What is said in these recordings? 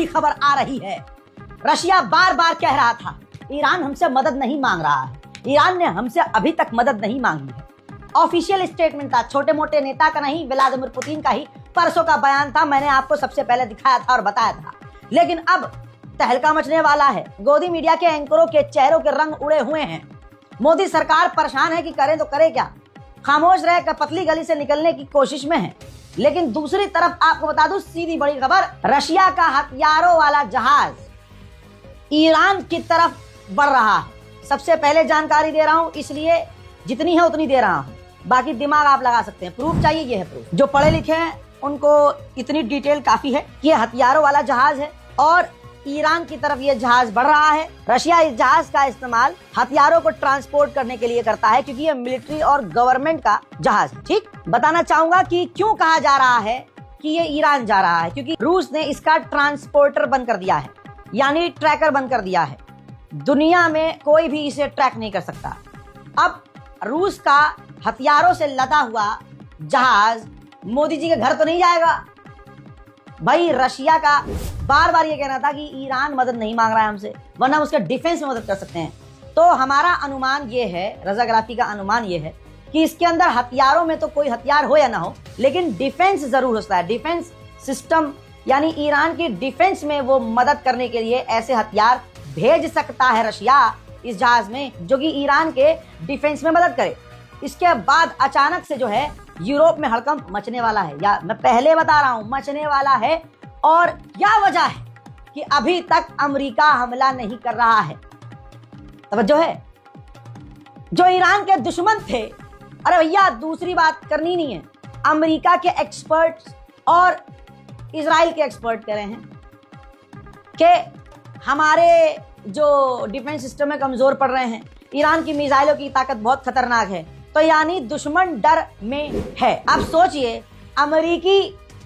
खबर आ रही है। रशिया बार बार कह रहा था ईरान हमसे मदद नहीं मांग रहा है, ईरान ने हमसे अभी तक मदद नहीं मांगी है। ऑफिशियल स्टेटमेंट था, छोटे मोटे नेता का नहीं, व्लादिमीर पुतिन का ही परसों का बयान था। मैंने आपको सबसे पहले दिखाया था और बताया था। लेकिन अब तहलका मचने वाला है। गोदी मीडिया के एंकरों के चेहरों के रंग उड़े हुए हैं। मोदी सरकार परेशान है कि करें तो करे क्या, खामोश रहकर पतली गली से निकलने की कोशिश में है। लेकिन दूसरी तरफ आपको बता दूं सीधी बड़ी खबर, रशिया का हथियारों वाला जहाज ईरान की तरफ बढ़ रहा है। सबसे पहले जानकारी दे रहा हूं, इसलिए जितनी है उतनी दे रहा हूं, बाकी दिमाग आप लगा सकते हैं। प्रूफ चाहिए, ये है प्रूफ। जो पढ़े लिखे हैं उनको इतनी डिटेल काफी है कि हथियारों वाला जहाज है और ईरान की तरफ ये जहाज बढ़ रहा है। रशिया इस जहाज का इस्तेमाल हथियारों को ट्रांसपोर्ट करने के लिए करता है, क्योंकि ये मिलिट्री और गवर्नमेंट का जहाज है। ठीक, बताना चाहूंगा कि क्यों कहा जा रहा है कि ये ईरान जा रहा है, क्योंकि रूस ने इसका ट्रांसपोर्टर बंद कर दिया है, यानी ट्रैकर बंद कर दिया है। दुनिया में कोई भी इसे ट्रैक नहीं कर सकता। अब रूस का हथियारों से लदा हुआ जहाज मोदी जी के घर तो नहीं जाएगा। भाई रशिया का बार बार ये कहना था कि ईरान मदद नहीं मांग रहा है हमसे, वरना उसके डिफेंस में मदद कर सकते हैं। तो हमारा अनुमान ये है, रजाग्राफी का अनुमान ये है कि इसके अंदर हथियारों में तो कोई हथियार हो या ना हो, लेकिन डिफेंस जरूर होता है। डिफेंस सिस्टम, यानी ईरान की डिफेंस में वो मदद करने के लिए ऐसे हथियार भेज सकता है रशिया इस जहाज में, जो कि ईरान के डिफेंस में मदद करे। इसके बाद अचानक से जो है यूरोप में हड़कंप मचने वाला है, या मैं पहले बता रहा हूं मचने वाला है। और क्या वजह है कि अभी तक अमेरिका हमला नहीं कर रहा है? तवज्जो है, जो ईरान के दुश्मन थे, अरे भैया दूसरी बात करनी नहीं है, अमेरिका के एक्सपर्ट्स और इजराइल के एक्सपर्ट कह रहे हैं कि हमारे जो डिफेंस सिस्टम में कमजोर पड़ रहे हैं, ईरान की मिसाइलों की ताकत बहुत खतरनाक है। तो यानी दुश्मन डर में है। अब सोचिए अमेरिकी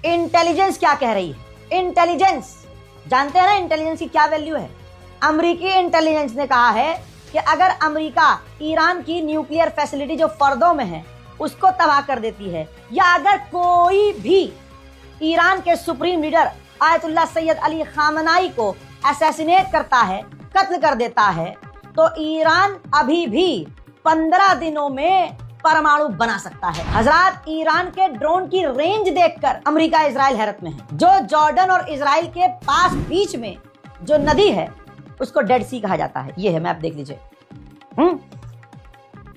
इंटेलिजेंस क्या कह रही है। इंटेलिजेंस जानते हैं ना इंटेलिजेंस की क्या वैल्यू है। अमेरिकी इंटेलिजेंस ने कहा है कि अगर अमेरिका ईरान की न्यूक्लियर फैसिलिटी जो फर्दों में है उसको तबाह कर देती है, या अगर कोई भी ईरान के supreme leader Ayatollah Syed Ali खामनाई को असैसिनेट करता है, कत्ल कर देता है, तो ईरान अभी भी 15 दिनों में परमाणु बना सकता है। हजरात, ईरान के ड्रोन की रेंज देखकर अमेरिका इजराइल हैरत में है। जो जॉर्डन और इजराइल के पास बीच में जो नदी है उसको डेड सी कहा जाता है। ये है मैप, देख लीजिए।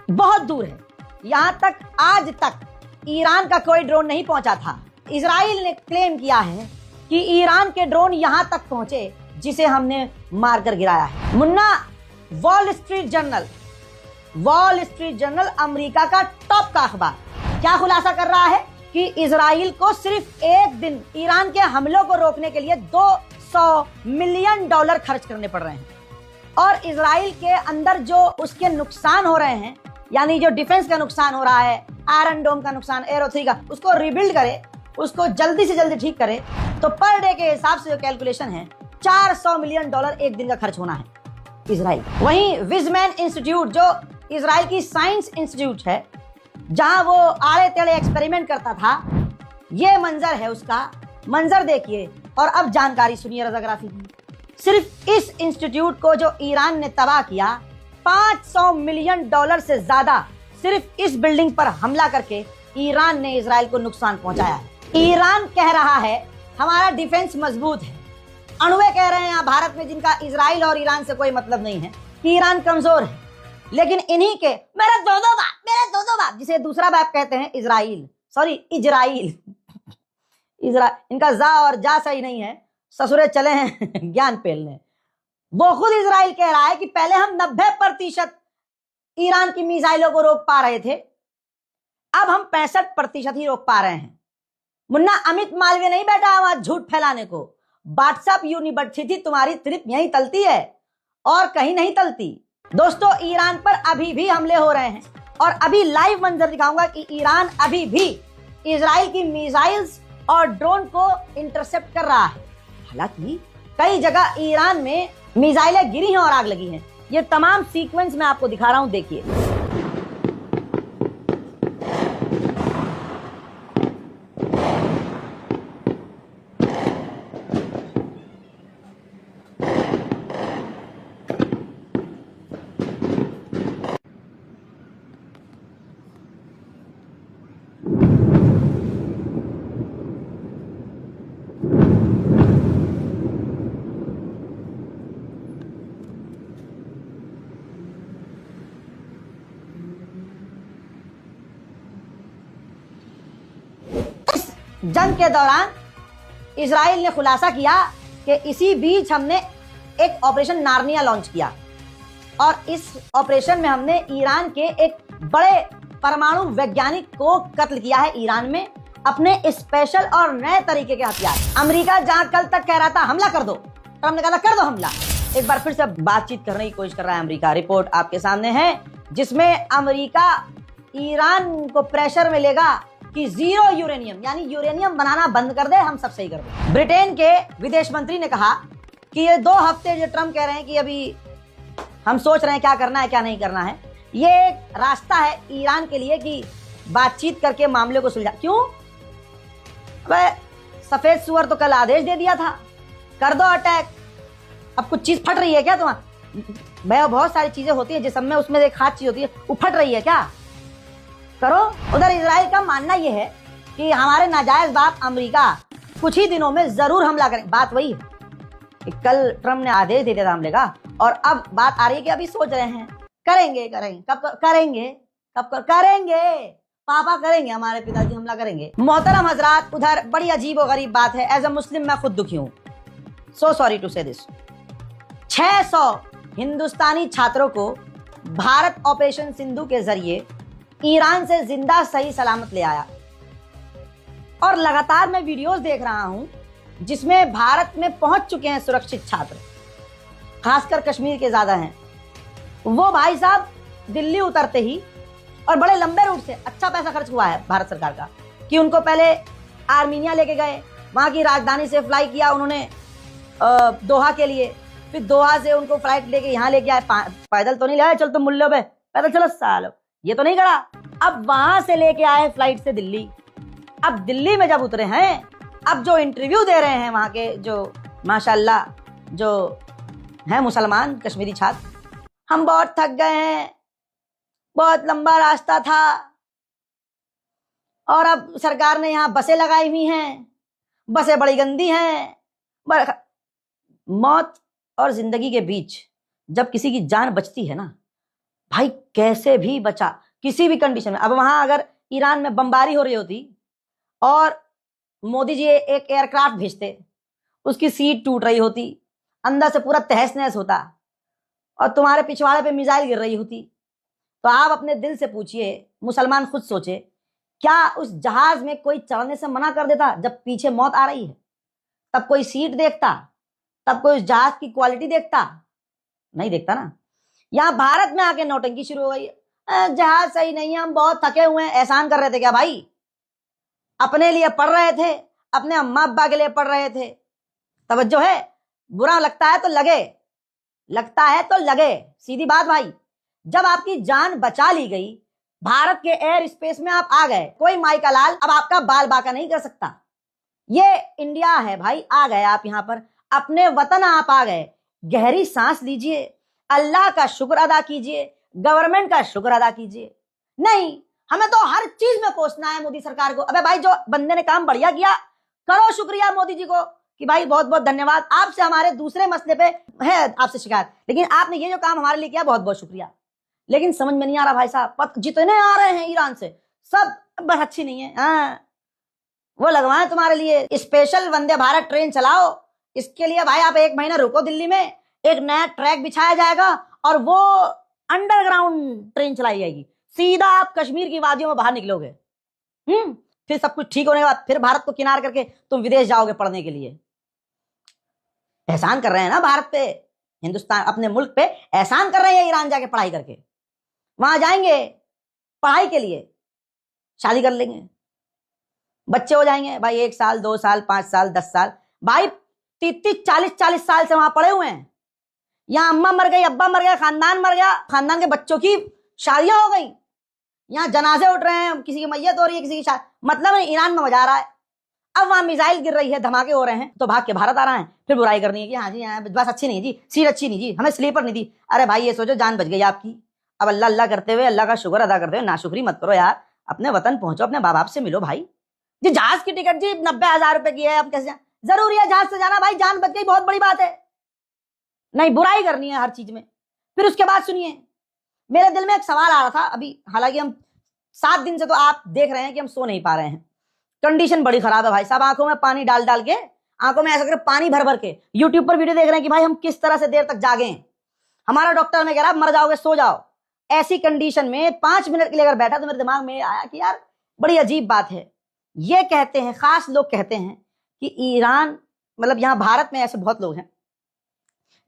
बहुत दूर है, यहां तक आज तक ईरान का कोई ड्रोन नहीं पहुंचा था। इजराइल ने क्लेम किया है कि ईरान के ड्रोन यहां तक पहुंचे जिसे हमने मारकर गिराया है। Munna, wall street journal America का टॉप का अखबार क्या खुलासा कर रहा है कि इजराइल को सिर्फ एक दिन ईरान के हमलों को रोकने के लिए $200 मिलियन खर्च करने पड़ रहे हैं। और इजराइल के अंदर जो उसके नुकसान हो रहे हैं, यानी जो डिफेंस का नुकसान हो रहा है, आयरन डोम का नुकसान, एरो 3 का, उसको रिबिल्ड करे, उसको जल्दी से जल्दी ठीक करे, तो पर डे के हिसाब से जो कैलकुलेशन है $400 मिलियन एक दिन का खर्च होना है इजराइल। वहीं विजमैन इंस्टीट्यूट, जो इजराइल की साइंस इंस्टीट्यूट है, जहां वो आड़े टेढ़े एक्सपेरिमेंट करता था, ये मंजर है उसका। मंजर देखिए और अब जानकारी सुनिए रजाग्राफी की। सिर्फ इस इंस्टीट्यूट को जो ईरान ने तबाह किया, $500 मिलियन से ज्यादा सिर्फ इस बिल्डिंग पर हमला करके ईरान ने इजराइल को नुकसान पहुंचाया है। ईरान कह रहा है हमारा डिफेंस मजबूत है। अणुए कह रहे हैं यहाँ भारत में, जिनका इजराइल और ईरान से कोई मतलब नहीं है, कि ईरान कमजोर है। लेकिन इन्हीं के मेरे दो दो बाप जिसे दूसरा बाप कहते हैं इजराइल, इनका जा और जा सही नहीं है, ससुरे चले हैं ज्ञान पेलने। वो खुद इजराइल कह रहा है कि पहले हम 90% ईरान की मिसाइलों को रोक पा रहे थे, अब हम 65% ही रोक पा रहे हैं। मुन्ना, अमित मालवीय नहीं बैठा वहां झूठ फैलाने को। व्हाट्सएप यूनिवर्सिटी तुम्हारी सिर्फ यहीं तलती है और कहीं नहीं तलती। दोस्तों, ईरान पर अभी भी हमले हो रहे हैं और अभी लाइव मंजर दिखाऊंगा कि ईरान अभी भी इजराइल की मिसाइल्स और ड्रोन को इंटरसेप्ट कर रहा है। हालांकि कई जगह ईरान में मिसाइलें गिरी हैं और आग लगी हैं। ये तमाम सीक्वेंस मैं आपको दिखा रहा हूं, देखिए। जंग के दौरान इजराइल ने खुलासा किया कि इसी बीच हमने एक ऑपरेशन नार्निया लॉन्च किया और इस ऑपरेशन में हमने ईरान के एक बड़े परमाणु वैज्ञानिक को कत्ल किया है ईरान में, अपने स्पेशल और नए तरीके के हथियार। अमेरिका जहां कल तक कह रहा था हमला कर दो, ट्रम्प ने कहा था कर दो हमला, एक बार फिर से बातचीत करने की कोशिश कर रहा है अमेरिका। रिपोर्ट आपके सामने है जिसमें अमेरिका ईरान को प्रेशर में लेगा कि 0 यूरेनियम, यानी यूरेनियम बनाना बंद कर दे, हम सब सही कर दे। ब्रिटेन के विदेश मंत्री ने कहा कि ये 2 हफ्ते जो ट्रम्प कह रहे हैं कि अभी हम सोच रहे हैं क्या करना है क्या नहीं करना है, ये एक रास्ता है ईरान के लिए कि बातचीत करके मामले को सुलझा। क्यों? वह सफेद सुअर तो कल आदेश दे दिया था कर दो अटैक, अब कुछ चीज फट रही है क्या तुम्हारा? भैया बहुत सारी चीजें होती है जिसमें उसमें एक खास चीज होती है, वो फट रही है क्या? करो। उधर इजराइल का मानना यह है कि हमारे नाजायज बाप अमेरिका कुछ ही दिनों में जरूर हमला करें। बात वही है कि कल ट्रम्प ने आदेश दे दिया था हमले का और अब बात आ रही है कि अभी सोच रहे हैं करेंगे कब करेंगे, करेंगे पापा करेंगे, हमारे पिताजी हमला करेंगे। मोहतरम हजरात, उधर बड़ी अजीब और गरीब बात है, एज अ मुस्लिम मैं खुद दुखी हूँ, सो सॉरी टू से दिस। 600 हिंदुस्तानी छात्रों को भारत ऑपरेशन सिंधु के जरिए ईरान से जिंदा सही सलामत ले आया और लगातार मैं वीडियोस देख रहा हूं जिसमें भारत में पहुंच चुके हैं सुरक्षित छात्र, खासकर कश्मीर के ज्यादा हैं। वो भाई साहब दिल्ली उतरते ही और बड़े लंबे रूट से अच्छा पैसा खर्च हुआ है भारत सरकार का कि उनको पहले आर्मीनिया लेके गए, वहां की राजधानी से फ्लाई किया उन्होंने दोहा के लिए, फिर दोहा से उनको फ्लाइट लेके यहाँ लेके आए। पैदल तो नहीं ले आए, चल तुम मुल्लो पे पैदल चलो सालो, ये तो नहीं करा। अब वहां से लेके आए फ्लाइट से दिल्ली, अब दिल्ली में जब उतरे हैं, अब जो इंटरव्यू दे रहे हैं वहां के जो माशाल्लाह जो हैं मुसलमान कश्मीरी छात्र, हम बहुत थक गए हैं, बहुत लंबा रास्ता था और अब सरकार ने यहाँ बसें लगाई हुई हैं, बसें बड़ी गंदी हैं। मौत और जिंदगी के बीच जब किसी की जान बचती है ना भाई, कैसे भी बचा किसी भी कंडीशन में। अब वहां अगर ईरान में बमबारी हो रही होती और मोदी जी एक एयरक्राफ्ट भेजते, उसकी सीट टूट रही होती, अंदर से पूरा तहस नहस होता और तुम्हारे पिछवाड़े पे मिसाइल गिर रही होती, तो आप अपने दिल से पूछिए, मुसलमान खुद सोचे, क्या उस जहाज में कोई चढ़ने से मना कर देता जब पीछे मौत आ रही है? तब कोई सीट देखता? तब कोई उस जहाज की क्वालिटी देखता? नहीं देखता ना। यहाँ भारत में आके नौटंकी शुरू हो गई, जहाज सही नहीं है, हम बहुत थके हुए हैं। एहसान कर रहे थे क्या भाई? अपने लिए पढ़ रहे थे, अपने अम्मा अब्बा के लिए पढ़ रहे थे। तवज्जो है? बुरा लगता है तो लगे, लगता है तो लगे, सीधी बात भाई। जब आपकी जान बचा ली गई, भारत के एयर स्पेस में आप आ गए, कोई माई का लाल अब आपका बाल बाका नहीं कर सकता। ये इंडिया है भाई, आ गए आप यहाँ पर, अपने वतन आप आ गए। गहरी सांस लीजिए, अल्लाह का शुक्र अदा कीजिए, गवर्नमेंट का शुक्र अदा कीजिए। नहीं, हमें तो हर चीज में कोसना है मोदी सरकार को। अबे भाई, जो बंदे ने काम बढ़िया किया, करो शुक्रिया मोदी जी को कि भाई बहुत बहुत धन्यवाद, आपसे हमारे दूसरे मसले पे है आपसे शिकायत, लेकिन आपने ये जो काम हमारे लिए किया, बहुत बहुत शुक्रिया। लेकिन समझ में नहीं आ रहा भाई साहब, जितने आ रहे हैं ईरान से सब बस अच्छी नहीं है। हाँ, वो लगवाएं तुम्हारे लिए स्पेशल वंदे भारत ट्रेन चलाओ। इसके लिए भाई आप 1 महीना रुको, दिल्ली में एक नया ट्रैक बिछाया जाएगा और वो अंडरग्राउंड ट्रेन चलाई जाएगी, सीधा आप कश्मीर की वादियों में बाहर निकलोगे। फिर सब कुछ ठीक होने के बाद फिर भारत को किनार करके तुम विदेश जाओगे पढ़ने के लिए। एहसान कर रहे हैं ना भारत पे, हिंदुस्तान अपने मुल्क पे एहसान कर रहे हैं ईरान जाके पढ़ाई करके। वहां जाएंगे पढ़ाई के लिए, शादी कर लेंगे, बच्चे हो जाएंगे भाई, 1 साल 2 साल 5 साल 10 साल, भाई 30-40 साल से वहां पड़े हुए हैं। यहाँ अम्मा मर गई, अब्बा मर गया, खानदान मर गया, खानदान के बच्चों की शादियां हो गई, यहाँ जनाजे उठ रहे हैं, किसी की मैयत हो रही है, किसी की मतलब ईरान में मजा रहा है। अब वहां मिसाइल गिर रही है, धमाके हो रहे हैं, तो भाग के भारत आ रहा है, फिर बुराई करनी है कि हाँ जी बस अच्छी नहीं जी, सीट अच्छी नहीं जी, हमें स्लीपर नहीं दी। अरे भाई ये सोचो जान बच गई आपकी। अब अल्लाह अल्लाह करते हुए, अल्लाह का शुक्र अदा करते हुए नाशुक्री मत करो यार, अपने वतन पहुंचो, अपने माँ बाप से मिलो भाई। जी जहाज की टिकट जी 90,000 रुपए की है, अब कैसे जरूरी है जहाज से जाना? भाई जान बच गई, बहुत बड़ी बात है। नहीं, बुराई करनी है हर चीज में। फिर उसके बाद सुनिए, मेरे दिल में एक सवाल आ रहा था अभी, हालांकि हम 7 दिन से तो आप देख रहे हैं कि हम सो नहीं पा रहे हैं, कंडीशन बड़ी खराब है भाई साहब, आंखों में पानी डाल डाल के, आंखों में ऐसा कर पानी भर भर के यूट्यूब पर वीडियो देख रहे हैं कि भाई हम किस तरह से देर तक जागे। हमारा डॉक्टर हमें कह रहा है मर जाओगे सो जाओ। ऐसी कंडीशन में 5 मिनट के लिए अगर बैठा तो मेरे दिमाग में आया कि यार बड़ी अजीब बात है। ये कहते हैं, खास लोग कहते हैं कि ईरान, मतलब यहां भारत में ऐसे बहुत लोग हैं,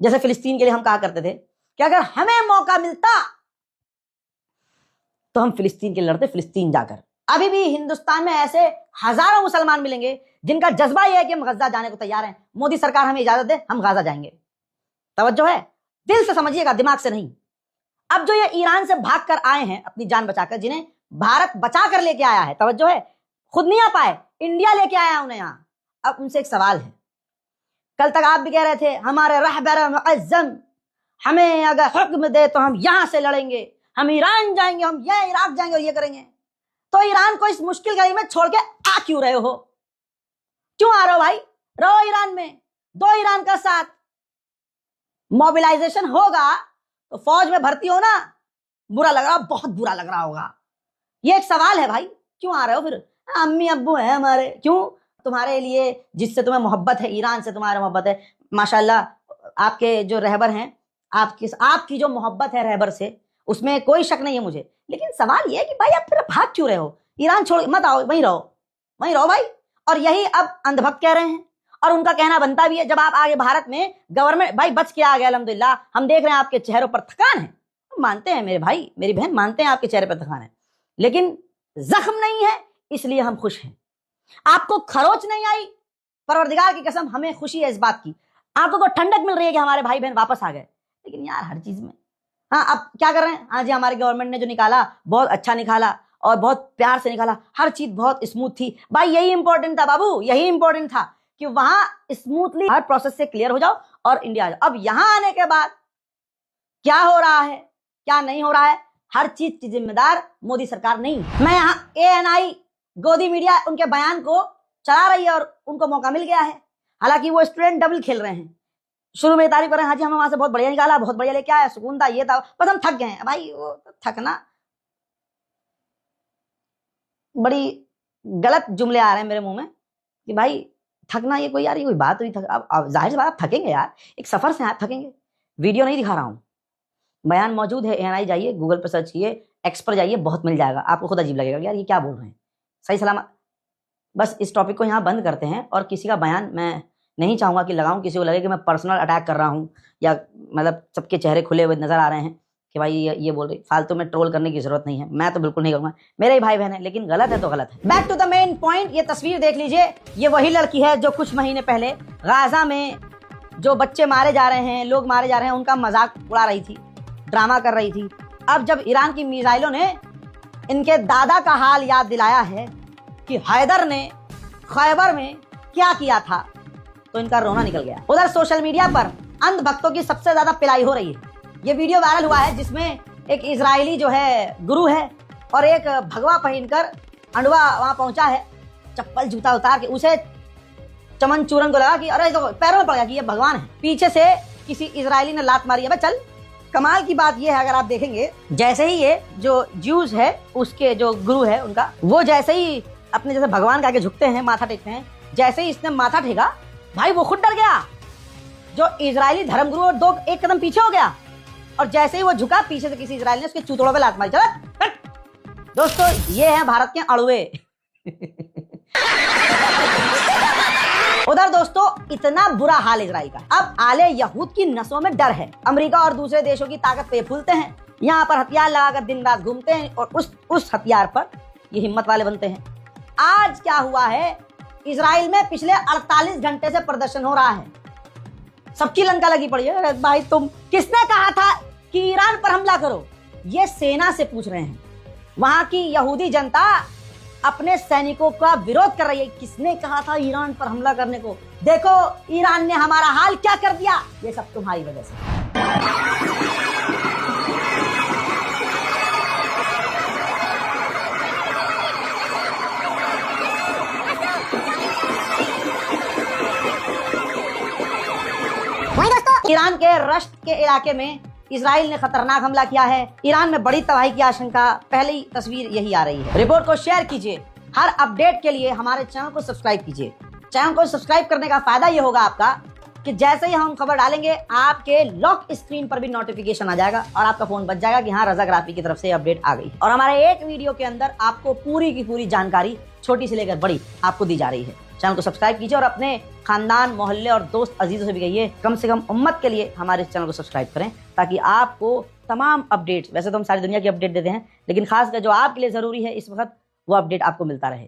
जैसे फिलिस्तीन के लिए हम कहा करते थे कि अगर हमें मौका मिलता तो हम फिलिस्तीन के लिए लड़ते, फिलिस्तीन जाकर। अभी भी हिंदुस्तान में ऐसे हजारों मुसलमान मिलेंगे जिनका जज्बा यह है कि हम गजा जाने को तैयार हैं, मोदी सरकार हमें इजाजत दे हम गाजा जाएंगे। तवज्जो है, दिल से समझिएगा, दिमाग से नहीं। अब जो ये ईरान से भाग कर आए हैं अपनी जान बचाकर, जिन्हें भारत बचा कर लेके आया है, तवज्जो है, खुद नहीं आ पाए, इंडिया लेके आया उन्हें यहां। अब उनसे एक सवाल है, कल तक आप भी कह रहे थे हमारे रहबर मुअज्जम हमें अगर हुक्म दे तो हम यहां से लड़ेंगे, हम ईरान जाएंगे, हम ये इराक जाएंगे और ये करेंगे। तो ईरान को इस मुश्किल घड़ी में छोड़ के आ क्यों रहे हो? क्यों आ रहे हो भाई? रहो ईरान में, दो ईरान का साथ। मोबिलाइजेशन होगा तो फौज में भर्ती हो ना, बुरा लग रहा, बहुत बुरा लग रहा होगा। ये एक सवाल है भाई, क्यों आ रहे हो फिर? अम्मी अब्बू है हमारे, क्यों? तुम्हारे लिए जिससे तुम्हें मोहब्बत है, ईरान से तुम्हारे मोहब्बत है, माशाल्लाह आपके जो रहबर हैं, आपकी जो मोहब्बत है रहबर से, उसमें कोई शक नहीं है मुझे। लेकिन सवाल ये है कि भाई आप फिर भाग क्यों रहे हो? ईरान छोड़ मत आओ, वहीं रहो भाई। और यही अब अंधभक्त कह रहे हैं, और उनका कहना बनता भी है। जब आप आगे भारत में गवर्नमेंट भाई बच के आ गया अल्हम्दुलिल्लाह, हम देख रहे हैं आपके चेहरों पर थकान है, मानते हैं मेरे भाई मेरी बहन, मानते हैं आपके चेहरे पर थकान है, लेकिन जख्म नहीं है, इसलिए हम खुश हैं। आपको खरोच नहीं आई, परवरदिगार की कसम हमें खुशी है इस बात की। आपको को ठंडक मिल रही है कि हमारे भाई बहन वापस आ गए। लेकिन यार हर चीज में हाँ, अब क्या कर रहे हैं? हाँ जी, हमारे गवर्नमेंट ने जो निकाला बहुत अच्छा निकाला और बहुत प्यार से निकाला, हर चीज बहुत स्मूथ थी। भाई यही इंपॉर्टेंट था बाबू, यही इंपॉर्टेंट था कि वहां स्मूथली हर प्रोसेस से क्लियर हो जाओ और इंडिया आ जाओ। अब यहां आने के बाद क्या हो रहा है क्या नहीं हो रहा है, हर चीज की जिम्मेदार मोदी सरकार नहीं। मैं यहाँ ANI गोदी मीडिया उनके बयान को चला रही है और उनको मौका मिल गया है। हालांकि वो स्टूडेंट डबल खेल रहे हैं, शुरू में तारीफ कर रहे हैं, हाँ जी हमें वहां से बहुत बढ़िया निकाला, बहुत बढ़िया लेके आया, सुकून था, ये था, बस हम थक गए हैं। भाई वो थकना, बड़ी गलत जुमले आ रहे हैं मेरे मुंह में कि भाई थकना, ये कोई यार ये कोई बात हुई? अब जाहिर सी बात आप थकेंगे यार, एक सफर से आप थकेंगे। वीडियो नहीं दिखा रहा हूं, बयान मौजूद है, ANI जाइए, गूगल पर सर्च किए, एक्स पर जाइए, बहुत मिल जाएगा। आपको खुद अजीब लगेगा यार ये क्या बोल रहे हैं, सही सलामत। बस इस टॉपिक को यहाँ बंद करते हैं। और किसी का बयान मैं नहीं चाहूंगा कि लगाऊं, किसी को लगे कि मैं पर्सनल अटैक कर रहा हूं, या मतलब सबके चेहरे खुले हुए नजर आ रहे हैं कि भाई ये बोल रही, फालतू में ट्रोल करने की जरूरत नहीं है। मैं तो बिल्कुल नहीं करूंगा, मेरे ही भाई बहन है, लेकिन गलत है तो गलत है। Back to the main point, ये तस्वीर देख लीजिए, ये वही लड़की है जो कुछ महीने पहले गाजा में जो बच्चे मारे जा रहे हैं, लोग मारे जा रहे हैं, उनका मजाक उड़ा रही थी, ड्रामा कर रही थी। अब जब ईरान की मिसाइलों ने इनके दादा का हाल याद दिलाया है कि हैदर ने खैबर में क्या किया था, तो इनका रोना निकल गया। उधर सोशल मीडिया पर अंध भक्तों की सबसे ज्यादा पिलाई हो रही है। ये वीडियो वायरल हुआ है जिसमें एक इजरायली जो है गुरु है और एक भगवा पहनकर अंडवा वहां पहुंचा है, चप्पल जूता उतार के, उसे चमन चूरन को लगा कि अरे तो पैरों में पड़ गया कि ये भगवान है। पीछे से किसी इजरायली ने लात मारी है। चल, कमाल की बात ये है, अगर आप देखेंगे, जैसे ही ये जो ज्यूज है उसके जो गुरु है उनका, वो जैसे ही अपने जैसे भगवान के आगे झुकते हैं, माथा टेकते हैं, जैसे ही इसने माथा टेका, भाई वो खुद डर गया। जो इजरायली धर्मगुरु और एक कदम पीछे हो गया, और जैसे ही वो झुका, पीछे से किसी इजरायली ने उसके चूतड़ों पे लात मारी। चल दोस्तों, ये है भारत के अड़ुए। उधर दोस्तों इतना बुरा हाल इजराइल का, अब आले यहूद की नसों में डर है। अमेरिका और दूसरे देशों की ताकत पे फूलते हैं, यहाँ पर हथियार लगाकर दिन रात घूमते हैं और उस हथियार पर ये हिम्मत वाले बनते हैं। आज क्या हुआ है, इजराइल में पिछले 48 घंटे से प्रदर्शन हो रहा है, सबकी लंका लगी पड़ी है। अरे भाई तुम, किसने कहा था कि ईरान पर हमला करो? ये सेना से पूछ रहे हैं। वहां की यहूदी जनता अपने सैनिकों का विरोध कर रही है। किसने कहा था ईरान पर हमला करने को? देखो ईरान ने हमारा हाल क्या कर दिया, ये सब तुम्हारी वजह से। ईरान के रश्त के इलाके में इजराइल ने खतरनाक हमला किया है। ईरान में बड़ी तबाही की आशंका, पहली तस्वीर यही आ रही है। रिपोर्ट को शेयर कीजिए, हर अपडेट के लिए हमारे चैनल को सब्सक्राइब कीजिए। चैनल को सब्सक्राइब करने का फायदा ये होगा आपका कि जैसे ही हम खबर डालेंगे आपके लॉक स्क्रीन पर भी नोटिफिकेशन आ जाएगा और आपका फोन बच जाएगा कि हाँ रजाग्राफी की तरफ से अपडेट आ गई। और हमारे एक वीडियो के अंदर आपको पूरी की पूरी जानकारी छोटी से लेकर बड़ी आपको दी जा रही है। चैनल को सब्सक्राइब कीजिए और अपने खानदान, मोहल्ले और दोस्त अजीजों से भी कहिए कम से कम उम्मत के लिए हमारे चैनल को सब्सक्राइब करें, ताकि आपको तमाम अपडेट्स, वैसे तो हम सारी दुनिया की अपडेट देते हैं, लेकिन खासकर जो आपके लिए जरूरी है इस वक्त वो अपडेट आपको मिलता रहे।